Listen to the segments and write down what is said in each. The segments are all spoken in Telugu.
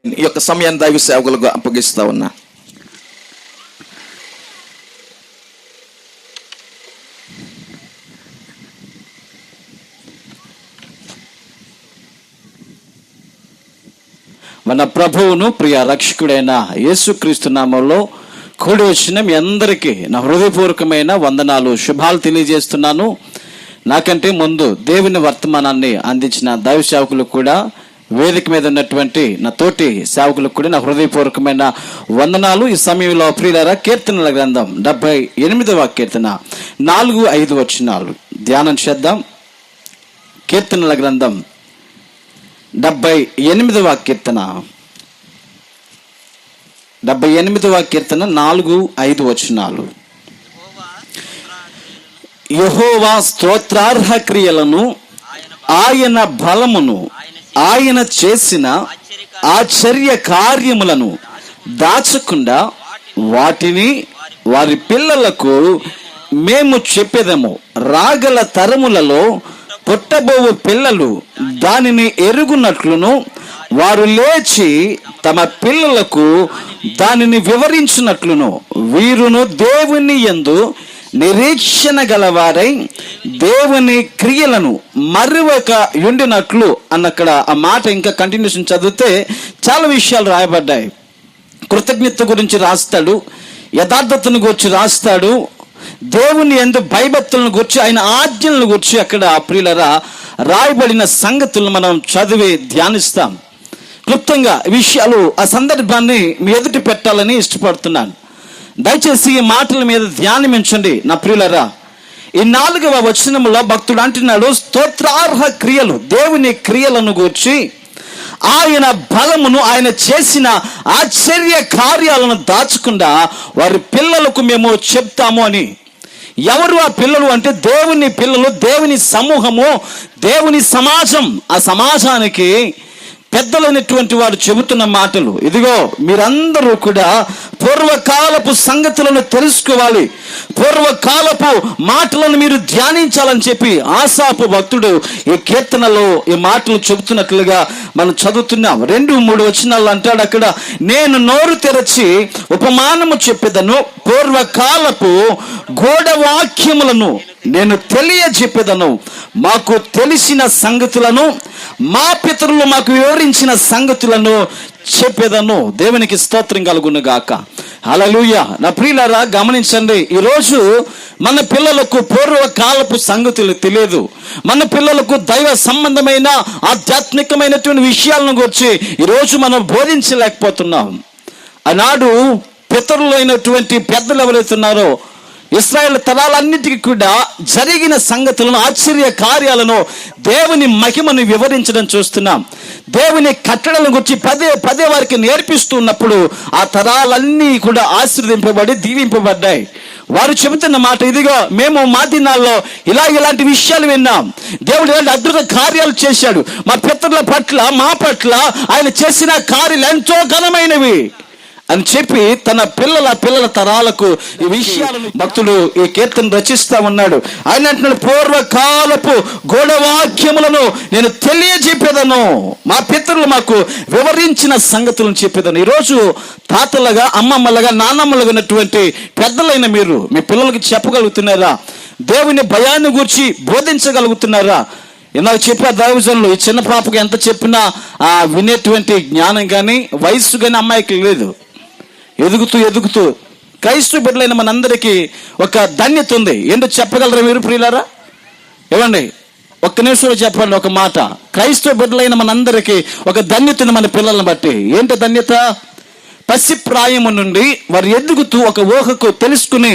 ఈ యొక్క సమయాన్ని దైవ సేవకులకు అప్పగిస్తా ఉన్నా. మన ప్రభువును ప్రియ రక్షకుడైన యేసుక్రీస్తు నామంలో కూడి వచ్చిన మీ అందరికీ నా హృదయపూర్వకమైన వందనాలు, శుభాలు తెలియజేస్తున్నాను. నాకంటే ముందు దేవుని వర్తమానాన్ని అందించిన దైవ సేవకులకు కూడా, వేదిక మీద ఉన్నటువంటి నా తోటి సేవకులకు కూడా నా హృదయపూర్వకమైన వందనాలు. ఈ సమయంలో ప్రియులారా, కీర్తనల గ్రంథం 78వ కీర్తన 4-5 వచనాలు ధ్యానం చేద్దాం. కీర్తనల గ్రంథం 78వ కీర్తన 4-5 వచనాలు. యెహోవా స్తోత్రార్హ క్రియలను, ఆయన బలమును, ఆయన చేసిన ఆశ్చర్య కార్యములను దాచకుండా వాటిని వారి పిల్లలకు మేము చెప్పెదము. రాగల తరములలో పుట్టబోవు పిల్లలు దానిని ఎరుగునట్లును, వారు లేచి తమ పిల్లలకు దానిని వివరించినట్లును, వీరును దేవుని యందు నిరీక్షణ గలవారై దేవుని క్రియలను మరువక ఉండినట్లు అన్నక్కడ ఆ మాట ఇంకా కంటిన్యూషన్ చదివితే చాలా విషయాలు రాయబడ్డాయి. కృతజ్ఞత గురించి రాస్తాడు, యథార్థతను గురించి రాస్తాడు, దేవుని యందు భయభక్తులను గురించి, ఆయన ఆజ్ఞలను గురించి అక్కడ ప్రియులరా రాయబడిన సంగతులను మనం చదివి ధ్యానిస్తాం. క్లుప్తంగా విషయాలు, ఆ సందర్భాన్ని మీ ఎదుటి పెట్టాలని ఇష్టపడుతున్నాను. దయచేసి ఈ మాటల మీద ధ్యానమించండి నా ప్రియులరా. ఈ 4వ వచనంలో భక్తుడు అంటున్నాడు, స్తోత్రార్హ క్రియలు, దేవుని క్రియలను గూర్చి, ఆయన బలమును, ఆయన చేసిన ఆశ్చర్య కార్యాలను దాచకుండా వారి పిల్లలకు మేము చెప్తాము అని. ఎవరు ఆ పిల్లలు అంటే దేవుని పిల్లలు, దేవుని సమూహము, దేవుని సమాజం. ఆ సమాజానికి పెద్దలైనటువంటి వారు చెబుతున్న మాటలు, ఇదిగో మీరందరూ కూడా పూర్వకాలపు సంగతులను తెలుసుకోవాలి, పూర్వకాలపు మాటలను మీరు ధ్యానించాలని చెప్పి ఆసాపు భక్తుడు ఈ కీర్తనలో ఈ మాటలు చెబుతున్నట్లుగా మనం చదువుతున్నాం. 2-3 వచనాలు అంటాడు అక్కడ, నేను నోరు తెరచి ఉపమానము చెప్పేదను, పూర్వకాలపు గూఢవాక్యములను నేను తెలియజెప్పేదను, మాకు తెలిసిన సంగతులను, మా పితరులు మాకు వివరించిన సంగతులను చెప్పేదను. దేవునికి స్తోత్రం కలుగును గాక. హల్లెలూయా. నా ప్రియులారా, గమనించండి, ఈరోజు మన పిల్లలకు పూర్వకాలపు సంగతులు తెలియదు. మన పిల్లలకు దైవ సంబంధమైన ఆధ్యాత్మికమైనటువంటి విషయాలను గురించి ఈరోజు మనం బోధించలేకపోతున్నాం. ఆనాడు పితరులైనటువంటి పెద్దలు ఎవరైతే ఉన్నారో, ఇశ్రాయేలు తరాలన్నిటికీ కూడా జరిగిన సంగతులను, ఆశ్చర్య కార్యాలను, దేవుని మహిమను వివరించడం చూస్తున్నాం. దేవుని కట్టడలను గురించి పదే వారికి నేర్పిస్తున్నప్పుడు ఆ తరాలన్నీ కూడా ఆశీర్వదింపబడి దీవింపబడ్డాయి. వారు చెబుతున్న మాట, ఇదిగో మేము మా దినాల్లో ఇలాంటి విషయాలు విన్నాం, దేవుడు ఇలాంటి అద్భుత కార్యాలు చేశాడు, మా పితరుల పట్ల, మా పట్ల ఆయన చేసిన కార్యాలు ఎంతో ఘనమైనవి అని చెప్పి తన పిల్లల తరాలకు ఈ విషయాలను భక్తుడు ఈ కీర్తన రచిస్తా ఉన్నాడు. ఆయన అంటున్నాడు, పూర్వకాలపు గూఢవాక్యములను నేను తెలియజెప్పేదను, మా పితరులు మాకు వివరించిన సంగతులను చెప్పేదను. ఈరోజు తాతలుగా, అమ్మమ్మలుగా, నాన్నమ్మలుగా ఉన్నటువంటి పెద్దలైన మీరు మీ పిల్లలకి చెప్పగలుగుతున్నారా? దేవుని భయాన్ని గురించి బోధించగలుగుతున్నారా? ఇందాక చెప్పారు దైవజనులు, ఈ చిన్న పాపకు ఎంత చెప్పినా వినేటువంటి జ్ఞానం కానీ వయస్సు కానీ అమ్మాయికి లేదు. ఎదుగుతూ క్రైస్తవ బిడ్డలైన మనందరికీ ఒక ధన్యత ఉంది. ఎందుకు చెప్పగలరా మీరు ప్రియులారా? ఏమండి, ఒక్క నిమిషంలో చెప్పండి ఒక మాట. క్రైస్తవ బిడ్డలైన మనందరికీ ఒక ధన్యత ఉంది మన పిల్లలను బట్టి. ఏంటి ధన్యత? పసిప్రాయము నుండి వారు ఎదుగుతూ ఒక ఊహకు తెలుసుకుని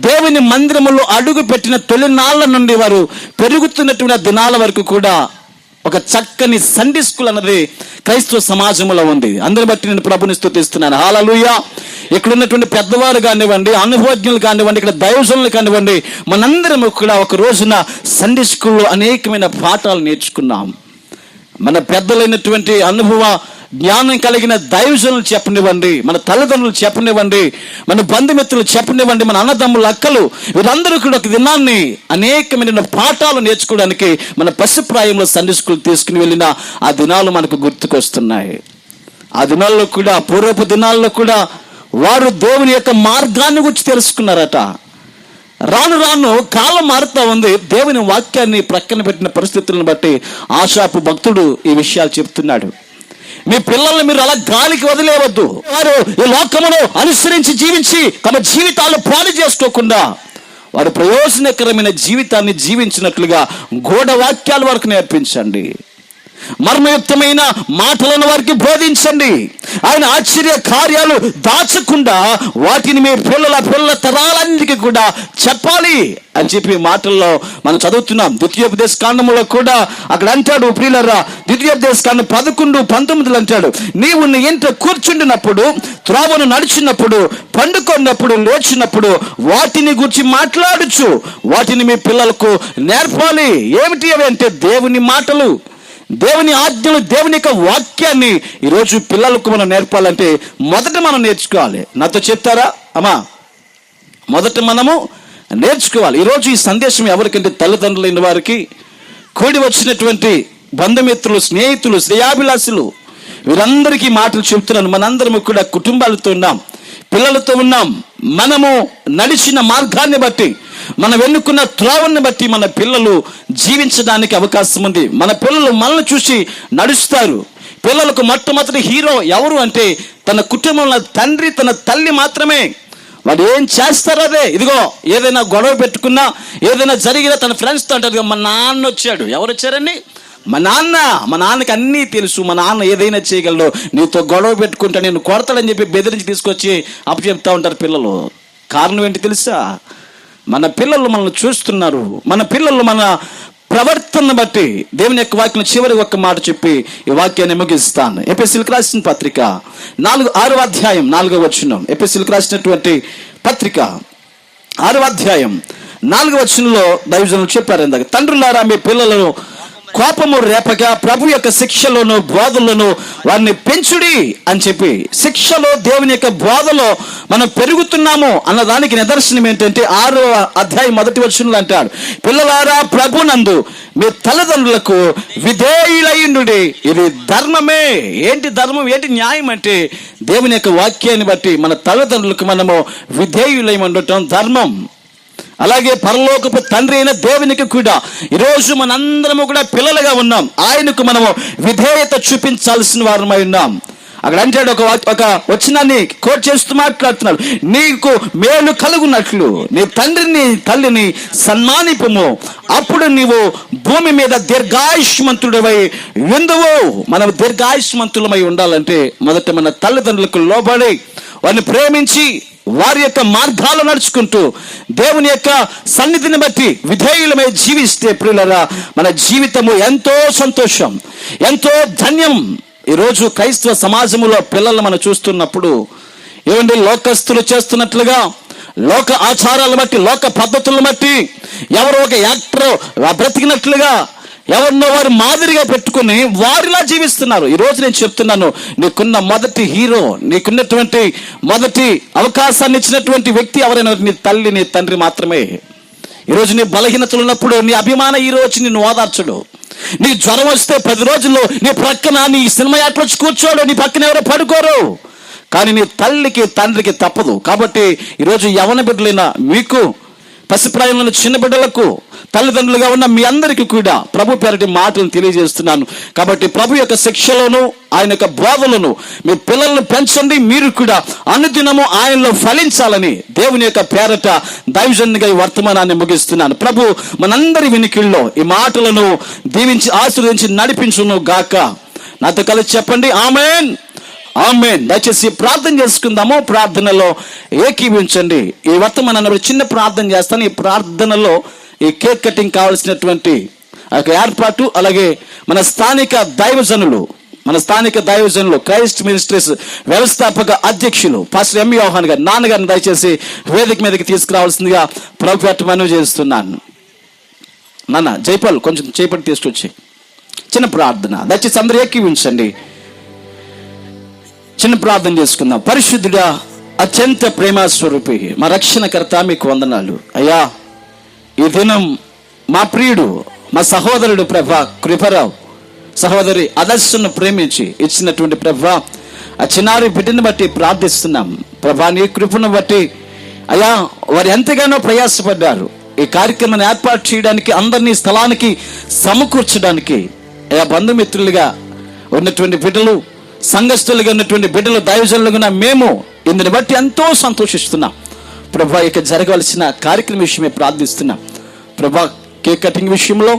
దేవుని మందిరములో అడుగు పెట్టిన తొలినాళ్ల నుండి వారు పెరుగుతున్నటువంటి దినాల వరకు కూడా ఒక చక్కని సండే స్కూల్ అన్నది క్రైస్తవ సమాజంలో ఉంది. అందరిని బట్టి నేను ప్రభుని స్తుతిస్తున్నాను. హల్లెలూయా. ఇక్కడ ఉన్నటువంటి పెద్దవారు కానివ్వండి, అనుభవజ్ఞులు కానివ్వండి, ఇక్కడ దైవజనులు కానివ్వండి, మనందరం కూడా ఒక రోజున సండే స్కూల్లో అనేకమైన పాఠాలు నేర్చుకున్నాం. మన పెద్దలైనటువంటి అనుభవ జ్ఞానం కలిగిన దైవజనులు చెప్పనివ్వండి, మన తల్లిదండ్రులు చెప్పనివ్వండి, మన బంధుమిత్రులు చెప్పనివ్వండి, మన అన్నదమ్ములు, అక్కలు, వీరందరూ కూడా ఒక దినాన్ని అనేకమైన పాఠాలు నేర్చుకోవడానికి మన పసిప్రాయంలో సండే స్కూల్ తీసుకుని వెళ్ళిన ఆ దినాలు మనకు గుర్తుకొస్తున్నాయి. ఆ దినాల్లో కూడా, పూర్వపు దినాల్లో కూడా వారు దేవుని యొక్క మార్గాన్ని గురించి తెలుసుకున్నారట. రాను రాను కాలం మారుతా ఉంది. దేవుని వాక్యాన్ని ప్రక్కన పెట్టిన పరిస్థితులను బట్టి ఆశాపు భక్తుడు ఈ విషయాలు చెప్తున్నాడు. మీ పిల్లల్ని మీరు అలా గాలికి వదిలేవద్దు. వారు ఈ లోకమును అనుసరించి జీవించి తమ జీవితాలు పాడు చేసుకోకుండా వారు ప్రయోజనకరమైన జీవితాన్ని జీవించినట్లుగా గూఢ వాక్యాల వరకు నేర్పించండి. మర్మయుక్తమైన మాటలను వారికి బోధించండి. ఆయన ఆశ్చర్య కార్యాలు దాచకుండా వాటిని మీ పిల్లల తరాలన్నిటికీ కూడా చెప్పాలి అని చెప్పి మాటల్లో మనం చదువుతున్నాం. ద్వితీయోపదేశ కాండములో కూడా అక్కడ అంటాడు, ప్రియులారా, ద్వితీయోపదేశ కాండం 11:19 అంటాడు, నీవు నీ ఇంట కూర్చుండినప్పుడు, త్రోవను నడిచినప్పుడు, పండుకొన్నప్పుడు, లేచినప్పుడు వాటిని గురించి మాట్లాడుచు వాటిని మీ పిల్లలకు నేర్పాలి. ఏమిటి అవి అంటే దేవుని మాటలు, దేవుని ఆజ్ఞలు, దేవుని యొక్క వాక్యాన్ని ఈరోజు పిల్లలకు మనం నేర్పాలంటే మొదట మనం నేర్చుకోవాలి. నాతో చెప్తారా అమ్మా? మొదట మనము నేర్చుకోవాలి. ఈరోజు ఈ సందేశం ఎవరికంటే తల్లిదండ్రులైన వారికి, కూడి వచ్చినటువంటి బంధుమిత్రులు, స్నేహితులు, శ్రేయాభిలాషులు, వీరందరికీ మాటలు చెప్తున్నాను. మనందరము కూడా కుటుంబాలతో ఉన్నాం, పిల్లలతో ఉన్నాం. మనము నడిచిన మార్గాన్ని బట్టి, మనం ఎన్నుకున్న త్రోవని బట్టి మన పిల్లలు జీవించడానికి అవకాశం ఉంది. మన పిల్లలు మనల్ని చూసి నడుస్తారు. పిల్లలకు మొట్టమొదటి హీరో ఎవరు అంటే తన కుటుంబంలో తండ్రి, తన తల్లి మాత్రమే. వాడు ఏం చేస్తారో అదే. ఇదిగో ఏదైనా గొడవ పెట్టుకున్నా, ఏదైనా జరిగినా తన ఫ్రెండ్స్తో అంటారు, మా నాన్న వచ్చాడు. ఎవరు వచ్చారండి? మా నాన్న. మా నాన్నకి అన్నీ తెలుసు. మా నాన్న ఏదైనా చేయగలడు. నీతో గొడవ పెట్టుకుంటా నేను కొడతాడని చెప్పి బెదిరించి తీసుకొచ్చి అప్పచెప్తా ఉంటారు పిల్లలు. కారణం ఏంటి తెలుసా? మన పిల్లలు మనల్ని చూస్తున్నారు. మన పిల్లలు మన ప్రవర్తన బట్టి దేవుని యొక్క వాక్యం చివరి ఒక్క మాట చెప్పి ఈ వాక్యాన్ని ముగిస్తాను. ఎఫెసీయులకు రాసిన పత్రిక 6వ అధ్యాయం 4వ వచనం. ఎఫెసీయులకు రాసినటువంటి పత్రిక 6వ అధ్యాయం 4వ వచనంలో దైవజనులు చెప్పారు ఇందాక, తండ్రులారా మీ పిల్లలను కోపము రేపగా ప్రభు యొక్క శిక్షలోను బోధలను వారిని పెంచుడి అని చెప్పి, శిక్షలో దేవుని యొక్క బోధలో మనం పెరుగుతున్నాము అన్నదానికి నిదర్శనం ఏంటంటే 6వ అధ్యాయం 1వ వచనంలో అంటాడు, పిల్లలారా ప్రభునందు మీ తల్లిదండ్రులకు విధేయులైయుండుడి, ఇది ధర్మమే. ఏంటి ధర్మం, ఏంటి న్యాయం అంటే దేవుని యొక్క వాక్యాన్ని బట్టి మన తల్లిదండ్రులకు మనము విధేయులై ఉండటం ధర్మం. అలాగే పరలోకపు తండ్రి అయిన దేవునికి కూడా ఈరోజు మనందరము కూడా పిల్లలుగా ఉన్నాం. ఆయనకు మనము విధేయత చూపించాల్సిన వారమై ఉన్నాం. అక్కడ అంటాడు, ఒక వచనాన్ని కోట్ చేస్తూ మాట్లాడుతున్నాడు, నీకు మేలు కలుగునట్లు నీ తండ్రిని తల్లిని సన్మానిపము, అప్పుడు నీవు భూమి మీద దీర్ఘాయుష్మంతుడివై ఉందువు. మనం దీర్ఘాయుష్మంతులమై ఉండాలంటే మొదట మన తల్లిదండ్రులకు లోబడి వారిని ప్రేమించి వారి యొక్క మార్గాలు నడుచుకుంటూ దేవుని యొక్క సన్నిధిని బట్టి విధేయులమై జీవిస్తే ప్రియులారా మన జీవితము ఎంతో సంతోషం, ఎంతో ధన్యం. ఈరోజు క్రైస్తవ సమాజంలో పిల్లలు మనం చూస్తున్నప్పుడు ఏమండి, లోకస్తులు చేస్తున్నట్లుగా లోక ఆచారాలను బట్టి, లోక పద్ధతులను బట్టి ఎవరో ఒక యాక్టర్ బ్రతికినట్లుగా ఎవరినో వారు మాదిరిగా పెట్టుకుని వారిలా జీవిస్తున్నారు. ఈరోజు నేను చెప్తున్నాను, నీకున్న మొదటి హీరో, నీకున్నటువంటి మొదటి అవకాశాన్ని ఇచ్చినటువంటి వ్యక్తి ఎవరైనా నీ తల్లి, నీ తండ్రి మాత్రమే. ఈరోజు నీ బలహీనతలు ఉన్నప్పుడు నీ అభిమాన హీరో వచ్చి నిన్ను ఓదార్చడు. నీ జ్వరం వస్తే 10 రోజుల్లో నీ ప్రక్కన నీ సినిమా యాక్టర్ వచ్చి కూర్చోడు, నీ పక్కన ఎవరో పడుకోరు. కానీ నీ తల్లికి తండ్రికి తప్పదు. కాబట్టి ఈరోజు యవన బిడ్డలైన మీకు, పసిప్రాయంలో చిన్న బిడ్డలకు తల్లిదండ్రులుగా ఉన్న మీ అందరికీ కూడా ప్రభు పేరటి మాటలను తెలియజేస్తున్నాను. కాబట్టి ప్రభు యొక్క శిక్షలోను ఆయన యొక్క బోధలను మీ పిల్లలను పెంచండి. మీరు కూడా అనుదినము ఆయనలో ఫలించాలని దేవుని యొక్క పేరట దైవజనునిగా ఈ వర్తమానాన్ని ముగిస్తున్నాను. ప్రభు మనందరి వినికిల్లో ఈ మాటలను దీవించి ఆశీర్వదించి నడిపించును గాక. నాతో కలిసి చెప్పండి ఆమేన్, ఆమేన్. దయచేసి ప్రార్థన చేసుకుందాము. ప్రార్థనలో ఏకీవించండి. ఈ వర్తమానాన్ని చిన్న ప్రార్థన చేస్తాను. ఈ ప్రార్థనలో ఈ కేక్ కటింగ్ కావాల్సినటువంటి ఏర్పాటు, అలాగే మన స్థానిక దైవజనులు క్రైస్ట్ మినిస్ట్రీస్ వ్యవస్థాపక అధ్యక్షులు పాస్టర్ ఎం యోహాన్ గారు, నాన్నగారిని దయచేసి వేదిక మీదకి తీసుకురావాల్సిందిగా ప్రభుత్వ మనవి చేస్తున్నాను. నాన్న జైపాల్ కొంచెం చేపట్టి తీసుకొచ్చి చిన్న ప్రార్థన దయచేసి అందరూ ఏకీవించండి. చిన్న ప్రార్థన చేసుకుందాం. పరిశుద్ధుడా, అత్యంత ప్రేమస్వరూపి మా రక్షణకర్త, మీకు వందనాలు అయ్యా. ఈ దినం మా ప్రియుడు, మా సహోదరుడు ప్రభా కృపరావు, సహోదరి ఆదర్శను ప్రేమించి ఇచ్చినటువంటి ప్రభా ఆ చిన్నారి బిడ్డను బట్టి ప్రార్థిస్తున్నాం ప్రభా. నీ కృపను బట్టి అయ్యా వారు ఎంతగానో ప్రయాసపడ్డారు ఈ కార్యక్రమాన్ని ఏర్పాటు చేయడానికి, అందరినీ స్థలానికి సమకూర్చడానికి. అయ్యా బంధుమిత్రులుగా ఉన్నటువంటి బిడ్డలు, సంఘస్థులుగా ఉన్నటువంటి బిడ్డలు, దైవజనులుగా మేము ఇందుని బట్టి ఎంతో సంతోషిస్తున్నాం ప్రభా. ఇక జరగవలసిన కార్యక్రమం విషయమే ప్రార్థిస్తున్నాం ప్రభా. కేక్ కటింగ్ విషయంలో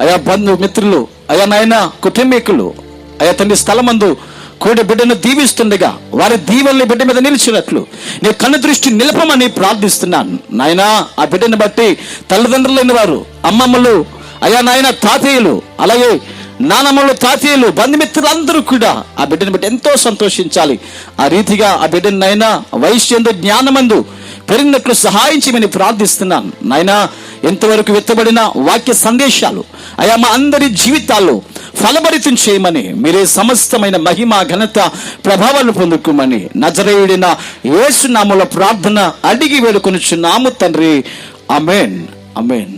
అయా బంధుమిత్రులు, అయా నాయన కుటుంబీకులు, అయా తండ్రి స్థలమందు కూడి బిడ్డను దీవిస్తుండగా వారి దీవెనలు బిడ్డ మీద నిలిచినట్లు నీ కన్ను దృష్టి నిలపమని ప్రార్థిస్తున్నాను నాయనా. ఆ బిడ్డను బట్టి తల్లిదండ్రులైన వారు, అమ్మమ్మలు, అయా నాయన తాతయ్యలు, అలాగే నానమ్మలు, తాతయ్యలు, బంధుమిత్రులందరూ కూడా ఆ బిడ్డను బట్టి ఎంతో సంతోషించాలి. ఆ రీతిగా ఆ బిడ్డను నాయన వయస్సు జ్ఞానమందు పెరిగినట్లు సహాయం చేయమని ప్రార్థిస్తున్నాను నాయనా. ఎంతవరకు విత్తబడిన వాక్య సందేశాలు అయా మా అందరి జీవితాల్లో ఫలభరితం చేయమని, మీరే సమస్తమైన మహిమ, ఘనత, ప్రభావాలు పొందుకోమని నజరేయుడైన యేసు నామములో ప్రార్థన అడిగి వేడుకొనుచున్నాము తండ్రి. ఆమేన్, ఆమేన్.